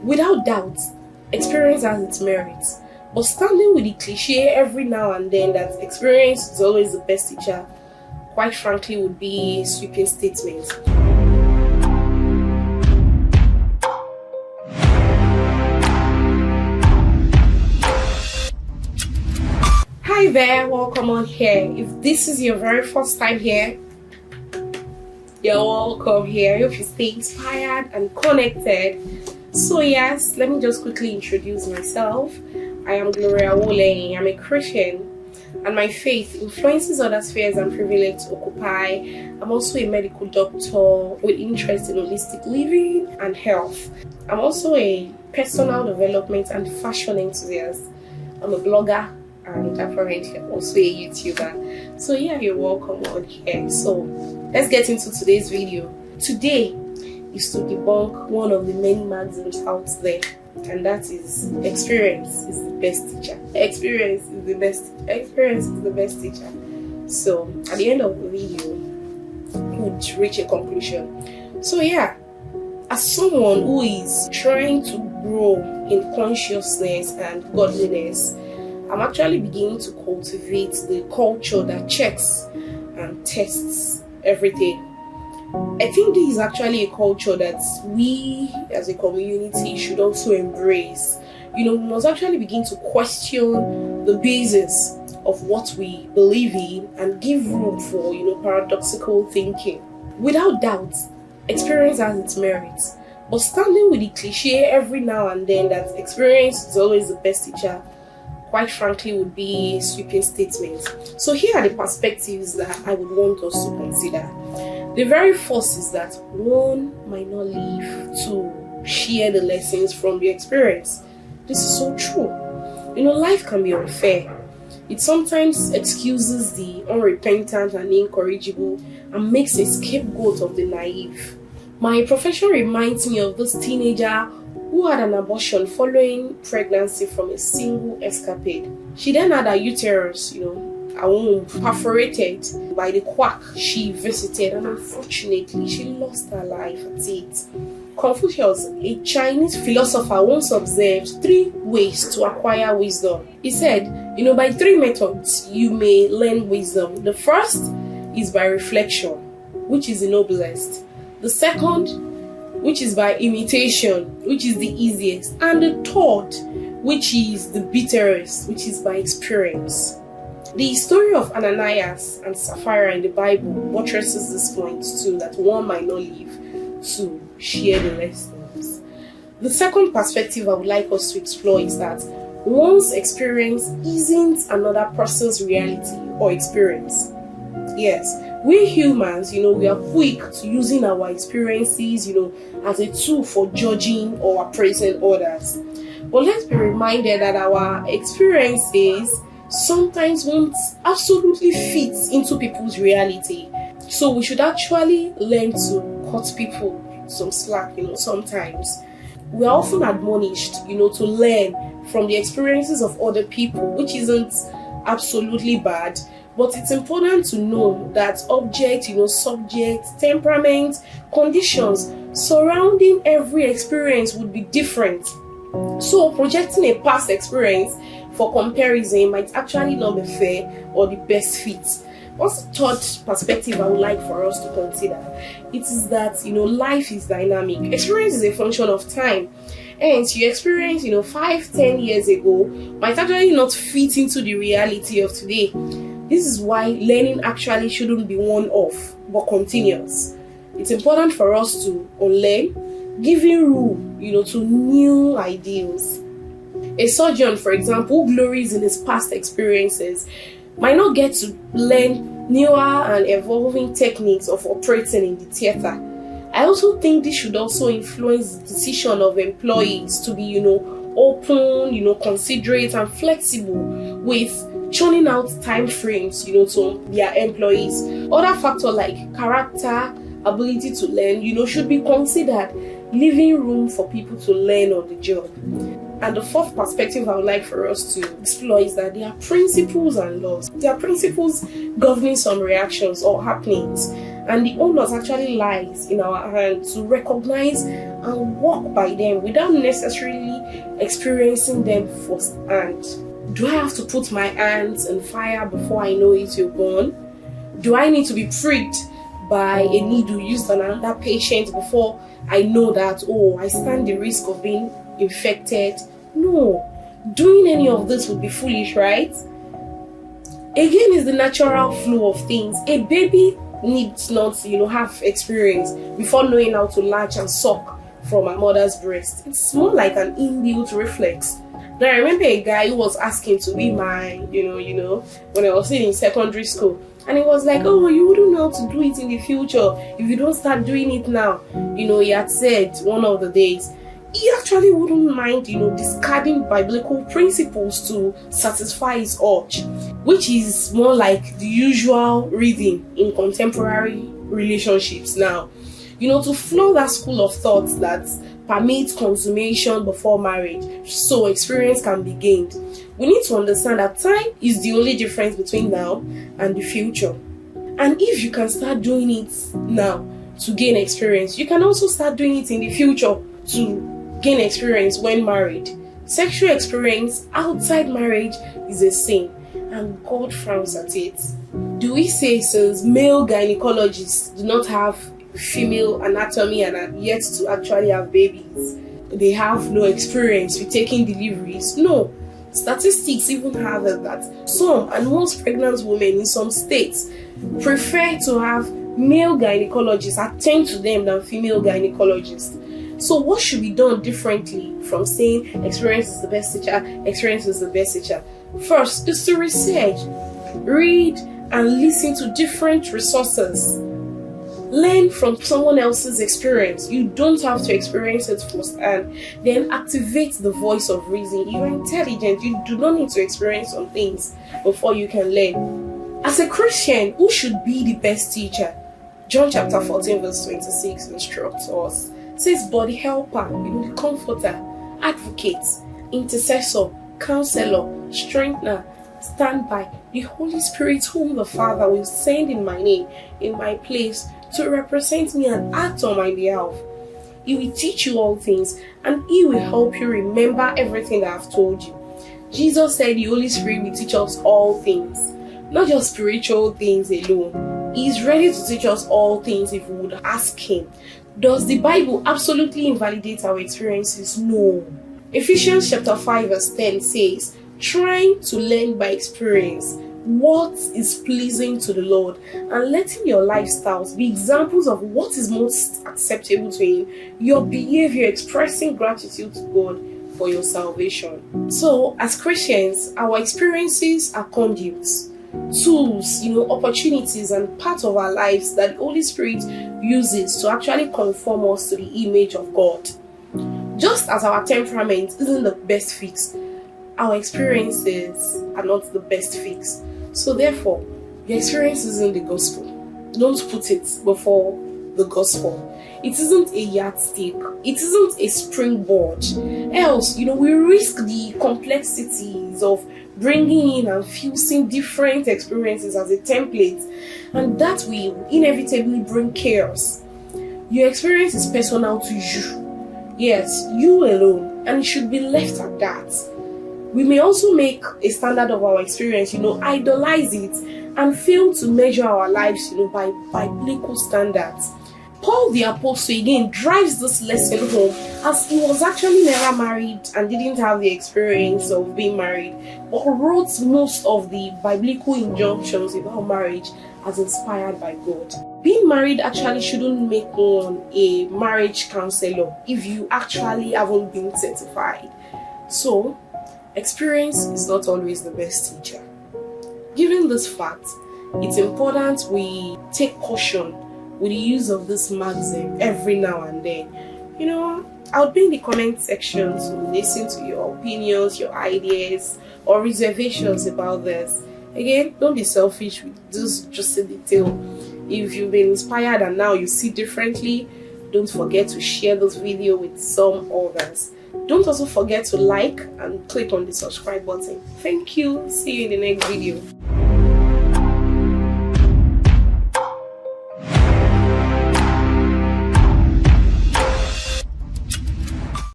Without doubt, experience has its merits. But standing with the cliche every now and then that experience is always the best teacher, quite frankly, would be a sweeping statement. Hi there, welcome on here. If this is your very first time here, you're welcome here. I hope you stay inspired and connected. So yes, let me just quickly introduce myself. I am Gloria Wole. I'm a Christian, and my faith influences other spheres I'm privileged to occupy. I'm also a medical doctor with interest in holistic living and health. I'm also a personal development and fashion enthusiast. I'm a blogger and apparently also a YouTuber. So yeah, you're welcome on here. So let's get into today's video. Today is to debunk one of the many maxims out there, and that is experience is the best teacher. Experience is the best. Experience is the best teacher. So at the end of the video, we'll reach a conclusion. So yeah, as someone who is trying to grow in consciousness and godliness, I'm actually beginning to cultivate the culture that checks and tests everything. I think this is actually a culture that we as a community should also embrace. We must actually begin to question the basis of what we believe in and give room for, paradoxical thinking. Without doubt, experience has its merits. But standing with the cliche every now and then that experience is always the best teacher, quite frankly, would be a sweeping statement. So here are the perspectives that I would want us to consider. The very first is that one might not live to share the lessons from the experience. This is so true. Life can be unfair. It sometimes excuses the unrepentant and incorrigible and makes a scapegoat of the naive. My profession reminds me of this teenager who had an abortion following pregnancy from a single escapade. She then had her uterus, her womb perforated by the quack she visited, and unfortunately she lost her life at it. Confucius, a Chinese philosopher, once observed 3 ways to acquire wisdom. He said, by 3 methods you may learn wisdom. The first is by reflection, which is the noblest. The second, which is by imitation, which is the easiest. And the third, which is the bitterest, which is by experience. The story of Ananias and Sapphira in the Bible buttresses this point too, that one might not live to share the lessons. The second perspective I would like us to explore is that one's experience isn't another person's reality or experience. Yes, we humans, we are quick to using our experiences, as a tool for judging or appraising others. But let's be reminded that our experiences sometimes won't absolutely fit into people's reality. So we should actually learn to cut people some slack, sometimes. We are often admonished, to learn from the experiences of other people, which isn't absolutely bad. But it's important to know that object, subject, temperament, conditions surrounding every experience would be different. So projecting a past experience for comparison might actually not be fair or the best fit. What's the third perspective I would like for us to consider? It is that, life is dynamic. Experience is a function of time. Hence, your experience, 5-10 years ago might actually not fit into the reality of today. This is why learning actually shouldn't be one-off, but continuous. It's important for us to unlearn, giving room, to new ideals. A surgeon, for example, who glories in his past experiences, might not get to learn newer and evolving techniques of operating in the theater. I also think this should also influence the decision of employees to be, open, considerate and flexible with churning out time frames, to their employees. Other factors like character, ability to learn, should be considered, leaving room for people to learn on the job. And the fourth perspective I would like for us to explore is that there are principles and laws. There are principles governing some reactions or happenings, and the onus actually lies in our hands to recognize and walk by them without necessarily experiencing them firsthand. Do I have to put my hands in fire before I know it will burn? Do I need to be pricked by a needle used on another patient before I know that, oh, I stand the risk of being infected? No. Doing any of this would be foolish, right? Again, is the natural flow of things. A baby needs not, have experience before knowing how to latch and suck from a mother's breast. It's more like an inbuilt reflex. Now, I remember a guy who was asking to be my, when I was in secondary school. And he was like, oh, you wouldn't know how to do it in the future if you don't start doing it now. He had said one of the days, he actually wouldn't mind, discarding biblical principles to satisfy his urge, which is more like the usual reading in contemporary relationships now. To flow that school of thought that permits consummation before marriage so experience can be gained. We need to understand that time is the only difference between now and the future. And if you can start doing it now to gain experience, you can also start doing it in the future to gain experience when married. Sexual experience outside marriage is a sin, and God frowns at it. Do we say since male gynecologists do not have female anatomy and are yet to actually have babies, they have no experience with taking deliveries? No. Statistics even have it that some and most pregnant women in some states prefer to have male gynecologists attend to them than female gynecologists. So what should be done differently from saying experience is the best teacher, experience is the best teacher? First is to research, read and listen to different resources. Learn from someone else's experience. You don't have to experience it firsthand. Then activate the voice of reason. You are intelligent. You do not need to experience some things before you can learn. As a Christian, who should be the best teacher? John chapter 14 verse 26 instructs us. It says, but the helper, the comforter, advocate, intercessor, counselor, strengthener, standby, the Holy Spirit whom the Father will send in my name, in my place, to represent me and act on my behalf. He will teach you all things, and He will help you remember everything that I've told you. Jesus said the Holy Spirit will teach us all things, not just spiritual things alone. He is ready to teach us all things if we would ask Him. Does the Bible absolutely invalidate our experiences? No. Ephesians chapter 5 verse 10 says, trying to learn by experience what is pleasing to the Lord and letting your lifestyles be examples of what is most acceptable to Him, your behavior expressing gratitude to God for your salvation. So as Christians, our experiences are conduits, tools, opportunities and part of our lives that the Holy Spirit uses to actually conform us to the image of God. Just as our temperament isn't the best fix, our experiences are not the best fix. So therefore, your experience isn't the gospel. Don't put it before the gospel. It isn't a yardstick. It isn't a springboard. Else, we risk the complexities of bringing in and fusing different experiences as a template, and that will inevitably bring chaos. Your experience is personal to you. Yes, you alone, and it should be left at that. We may also make a standard of our experience, idolize it, and fail to measure our lives, by biblical standards. Paul the Apostle again drives this lesson home, as he was actually never married and didn't have the experience of being married, but wrote most of the biblical injunctions about marriage as inspired by God. Being married actually shouldn't make one a marriage counselor if you actually haven't been certified. So, experience is not always the best teacher. Given this fact, it's important we take caution with the use of this maxim every now and then. I'll be in the comment section to listen to your opinions, your ideas, or reservations about this. Again, don't be selfish with this just a detail. If you've been inspired and now you see differently, don't forget to share this video with some others. Don't also forget to like and click on the subscribe button. Thank you. See you in the next video.